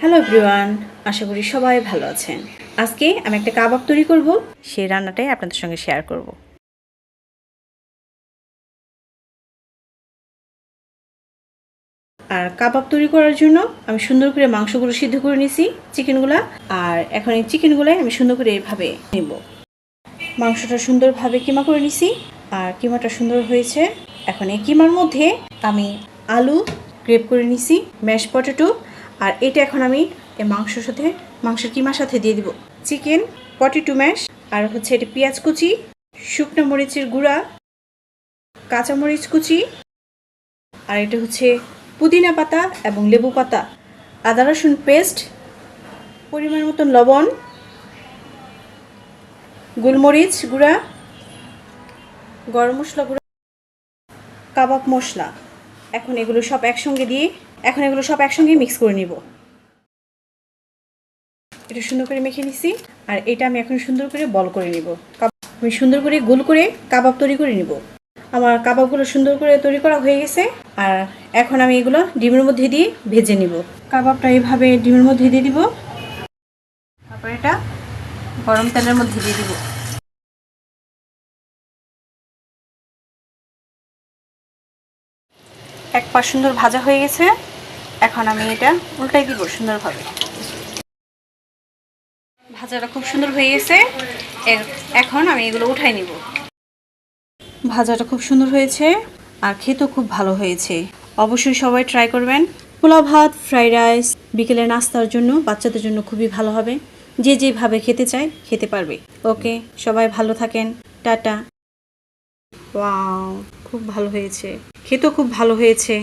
Hello everyone, আশা করি সবাই ভালো আছেন। আজকে আমি একটা কাবাব তৈরি করব, সেই রান্নাটাই আপনাদের সঙ্গে শেয়ার করব। আর কাবাব তৈরি করার জন্য আমি সুন্দর করে মাংসগুলো সিদ্ধ করে নিয়েছি, চিকেনগুলা। আর এখন এই চিকেনগুলো আমি সুন্দর করে এইভাবে নেব। মাংসটা সুন্দরভাবে কিমা করে নিছি, আর কিমাটা সুন্দর হয়েছে। এখন এই কিমার মধ্যে আমি আলু গ্রেট করে নিছি, ম্যাশ পটেটো, আর এটা এখন আমি এই মাংসের কিমার সাথে দিয়ে দিব চিকেন, পটেটো ম্যাশ, আর হচ্ছে এটা পেঁয়াজ কুচি, শুকনো মরিচের গুঁড়া, কাঁচামরিচ কুচি, আর এটা হচ্ছে পুদিনা পাতা এবং লেবু পাতা, আদা রসুন পেস্ট, পরিমাণ মতন লবণ, গোলমরিচ গুঁড়া, গরম মশলা গুঁড়া, কাবাব মশলা। এখন এগুলো সব একসঙ্গে মিক্স করে নিব। এটা সুন্দর করে মেখে নিছি, আর এটা আমি এখন সুন্দর করে বল করে নিব। আমি সুন্দর করে গোল করে কাবাব তৈরি করে নিব। আমার কাবাবগুলো সুন্দর করে তৈরি করা হয়ে গেছে, আর এখন আমি এগুলো ডিমের মধ্যে দিয়ে ভেজে নিব। কাবাবটা এইভাবে ডিমের মধ্যে দিয়ে দিব, তারপর এটা গরম তেলের মধ্যে দিয়ে দিব। এক পাশ সুন্দর ভাজা হয়ে গেছে, এখন আমি এটা উল্টাই দিব সুন্দরভাবে। ভাজাটা খুব সুন্দর হয়ে গেছে, এখন আমি এগুলো উঠাই নিব। ভাজাটা খুব সুন্দর হয়েছে, আর খেতেও খুব ভালো হয়েছে। অবশ্যই সবাই ট্রাই করবেন। পোলাও ভাত, ফ্রাইড রাইস, বিকেলে নাস্তার জন্য বাচ্চাদের জন্য খুবই ভালো হবে। যে যেভাবে খেতে চায় খেতে পারবে। ওকে, সবাই ভালো থাকেন, টাটা। ওয়াও, খুব ভালো হয়েছে, খেতেও খুব ভালো হয়েছে।